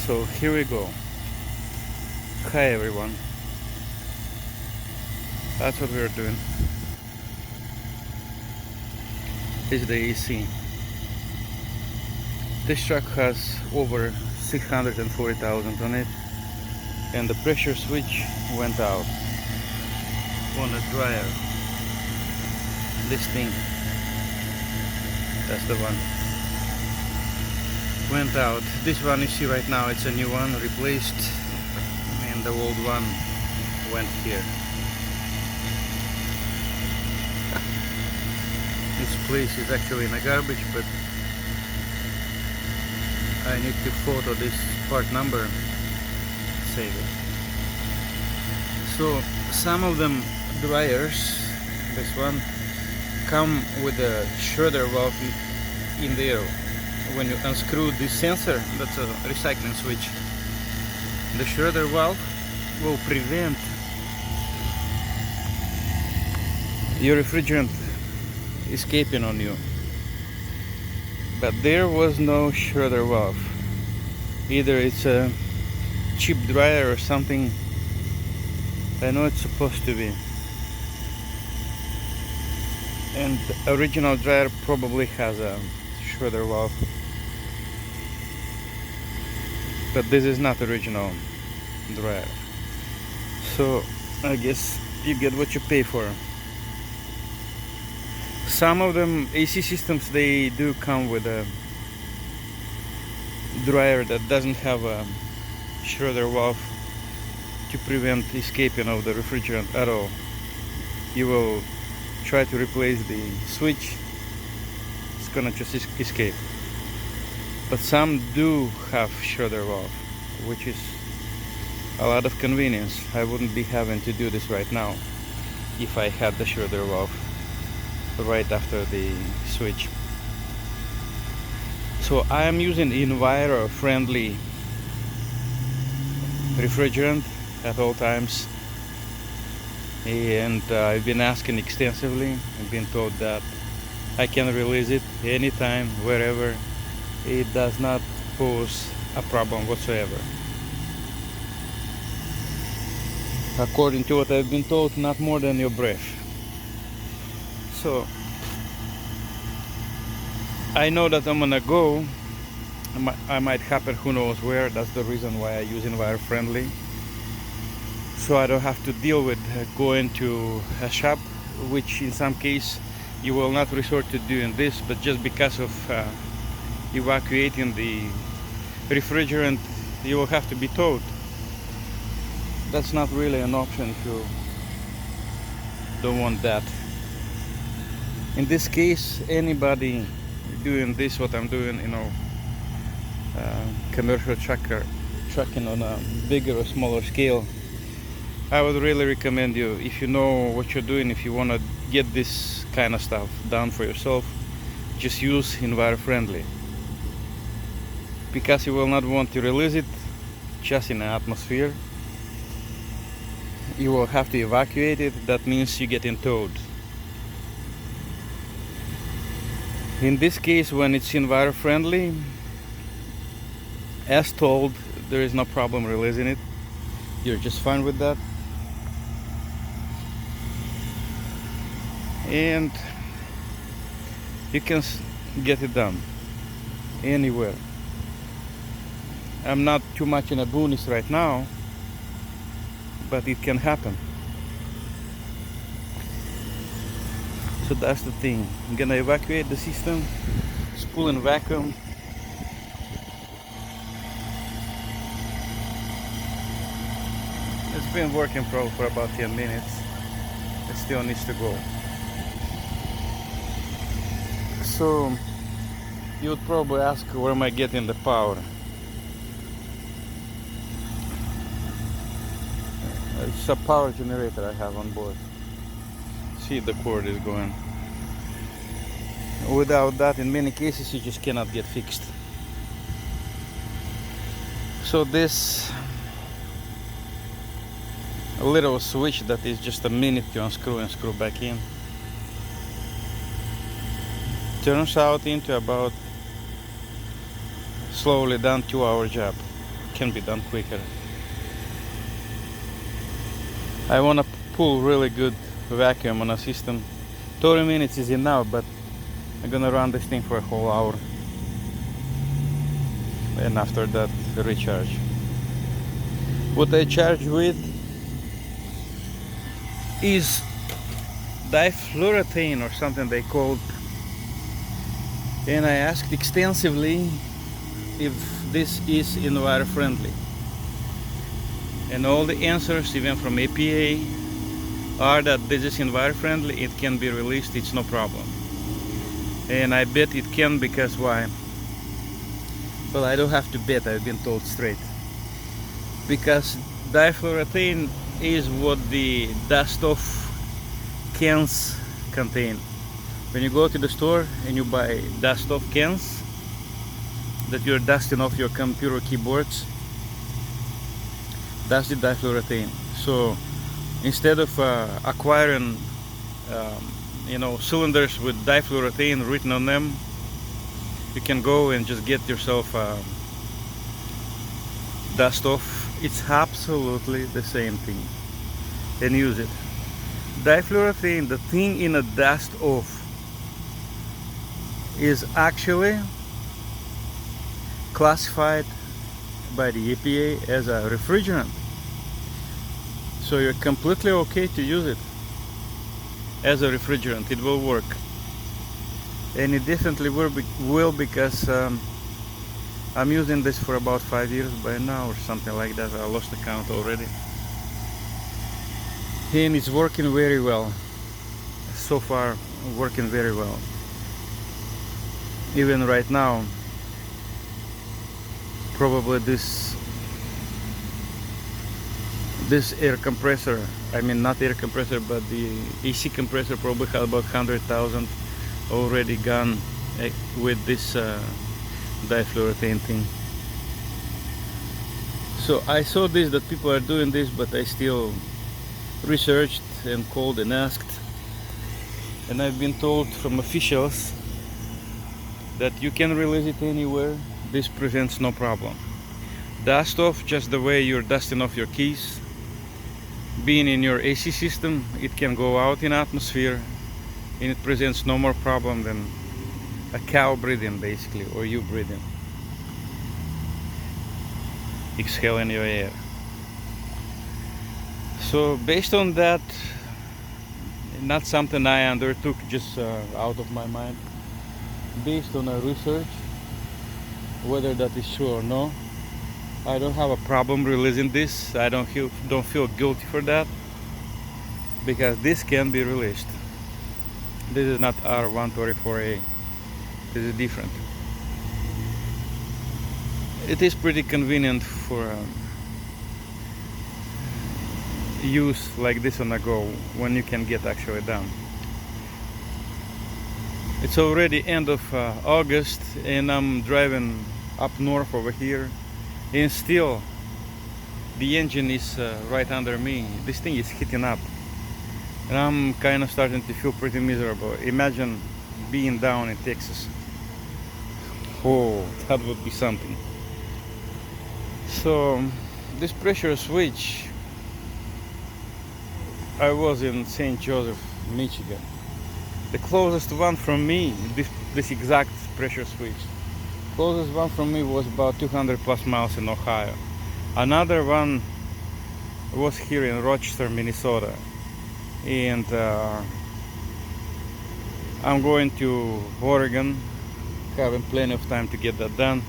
So here we go. Hi everyone. That's what we're doing. Is the AC. This truck has over 640,000 on it, and the pressure switch went out on a dryer. This thing, that's the one, went out. This one you see right now, it's a new one, replaced, and the old one went here. This place is actually in a garbage, but I need to photo this part number, save it. So some of them dryers, this one, come with a shredder valve in there. When you unscrew this sensor, that's a recycling switch, the shredder valve will prevent your refrigerant escaping on you. But there was no shredder valve. Either it's a cheap dryer or something. I know it's supposed to be. And the original dryer probably has a shredder valve. But this is not original dryer. So I guess you get what you pay for. Some of them AC systems, they do come with a dryer that doesn't have a shredder valve to prevent escaping of the refrigerant at all. You will try to replace the switch, it's gonna just escape. But some do have shredder valve, which is a lot of convenience. I wouldn't be having to do this right now if I had the shredder valve right after the switch. So I am using enviro-friendly refrigerant at all times, and I've been asking extensively. I've been told that I can release it anytime, wherever. It does not pose a problem whatsoever. According to what I've been told, not more than your breath. So I know that I'm gonna go. I might happen who knows where. That's the reason why I use enviro-friendly. So I don't have to deal with going to a shop, which in some case you will not resort to doing this, but just because of evacuating the refrigerant, you will have to be towed. That's not really an option if you don't want that. In this case, anybody doing this, what I'm doing, commercial trucking on a bigger or smaller scale, I would really recommend you, if you know what you're doing, if you want to get this kind of stuff done for yourself, just use enviro-friendly, because you will not want to release it just in the atmosphere. You will have to evacuate it. That means you get towed. In this case, when it's enviro-friendly, as told, there is no problem releasing it. You're just fine with that. And you can get it done anywhere. I'm not too much in a boonies right now, but it can happen. So that's the thing. I'm gonna evacuate the system, spool and vacuum. It's been working probably for about 10 minutes. It still needs to go. So you would probably ask, where am I getting the power? It's a power generator I have on board. See, the cord is going. Without that, in many cases, you just cannot get fixed. So this little switch that is just a minute to unscrew and screw back in turns out into about slowly done 2-hour job. can be done quicker. I want to pull really good vacuum on a system. 30 minutes is enough, but I'm gonna run this thing for a whole hour, and after that recharge. What I charge with is difluorothane or something they called, and I asked extensively if this is environment friendly, and all the answers, even from EPA, are that this is environment friendly, it can be released, it's no problem. And I bet it can, because why? Well, I don't have to bet, I've been told straight. Because difluorothane is what the dust off cans contain. When you go to the store and you buy dust off cans that you're dusting off your computer keyboards, that's the difluorothane. So instead of acquiring cylinders with difluorothane written on them, you can go and just get yourself dust off. It's absolutely the same thing, and use it. Difluorothane, the thing in a dust off, is actually classified by the EPA as a refrigerant. So you're completely okay to use it as a refrigerant. It will work, and it definitely will, because I'm using this for about 5 years by now, or something like that. I lost the count already, and it's working very well so far, working very well. Even right now, probably this air compressor, I mean not air compressor, but the AC compressor, probably had about 100,000 already gone with this difluorothane thing. So I saw this, that people are doing this, but I still researched and called and asked, and I've been told from officials that you can release it anywhere. This presents no problem. Dust off, just the way you're dusting off your keys, being in your AC system, it can go out in atmosphere, and it presents no more problem than a cow breathing, basically, or you breathing, exhaling your air. So based on that, not something I undertook just out of my mind, based on a research, whether that is true or no, I don't have a problem releasing this. I don't feel guilty for that, because this can be released. This is not R124A. This is different. It is pretty convenient for use like this on the go, when you can get actually done. It's already end of August, and I'm driving up north over here, and still the engine is right under me. This thing is heating up, and I'm kind of starting to feel pretty miserable. Imagine being down in Texas. Oh, that would be something. So this pressure switch, I was in St. Joseph, Michigan. The closest one from me, this exact pressure switch, closest one from me was about 200 plus miles in Ohio. Another one was here in Rochester, Minnesota, and I'm going to Oregon, having plenty of time to get that done.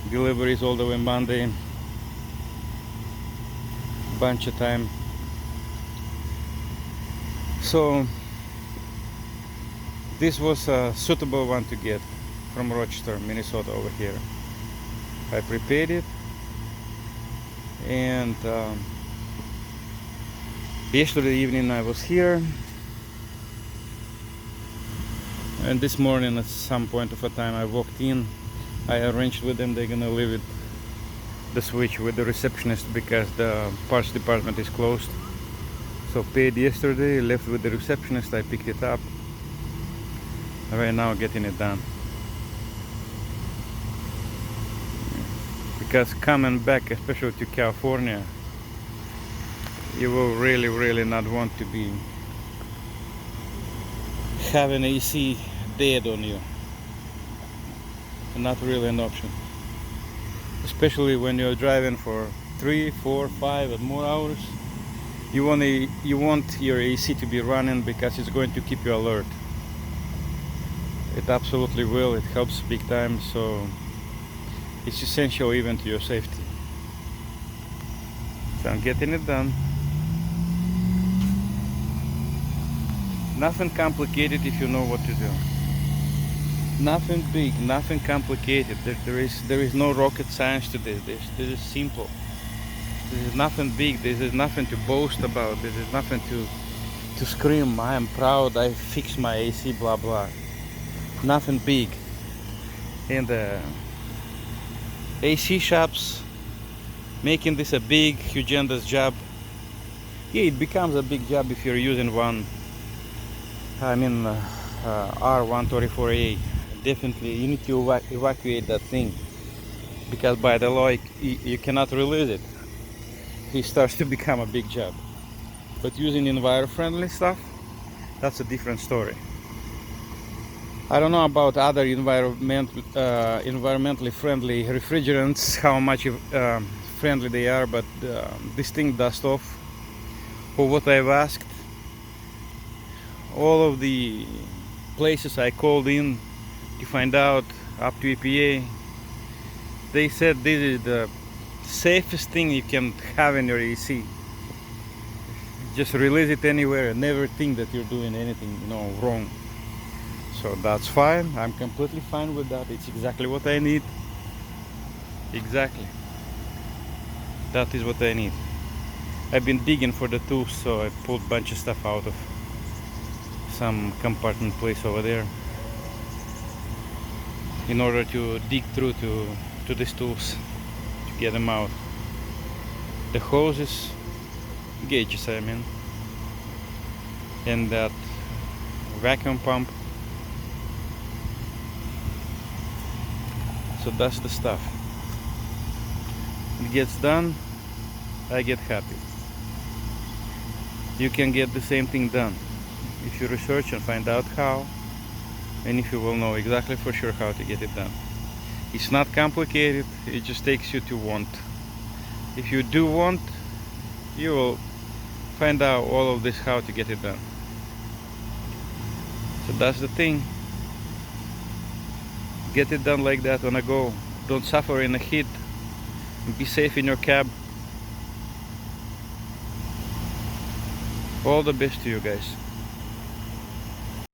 Deliveries all the way Monday, bunch of time. So this was a suitable one to get from Rochester, Minnesota over here. I prepared it, and yesterday evening I was here, and this morning at some point of a time I walked in. I arranged with them, they're gonna leave it, the switch, with the receptionist, because the parts department is closed. So paid yesterday, left with the receptionist, I picked it up. Right now getting it done. because coming back, especially to California, you will really not want to be having AC dead on you. Not really an option, especially when you're driving for 3, 4, 5 and more hours. You want your AC to be running because it's going to keep you alert. It absolutely will. It helps big time, so it's essential even to your safety. So I'm getting it done. Nothing complicated if you know what to do. Nothing big, nothing complicated. There is no rocket science to this. This is simple. This is nothing big. This is nothing to boast about. This is nothing to scream, I am proud, I fixed my AC, blah blah. Nothing big. And AC shops making this a big, humongous job. Yeah, it becomes a big job if you're using one. R134A. Definitely, you need to evacuate that thing, because by the law you cannot release it. It starts to become a big job. But using environment-friendly stuff, that's a different story. I don't know about other environmentally friendly refrigerants, how much friendly they are, but this thing does off. For what I've asked, all of the places I called in to find out, up to EPA, they said this is the safest thing you can have in your AC. Just release it anywhere and never think that you're doing anything wrong. So that's fine. I'm completely fine with that. It's exactly what I need. Exactly. That is what I need. I've been digging for the tools, so I pulled a bunch of stuff out of some compartment place over there in order to dig through to these tools to get them out. The hoses, gauges I mean, and that vacuum pump. So that's the stuff. It gets done, I get happy. You can get the same thing done if you research and find out how, and if you will know exactly for sure how to get it done. It's not complicated, it just takes you to want. If you do want, you will find out all of this how to get it done. So that's the thing. Get it done like that on a go. Don't suffer in the heat. Be safe in your cab. All the best to you guys.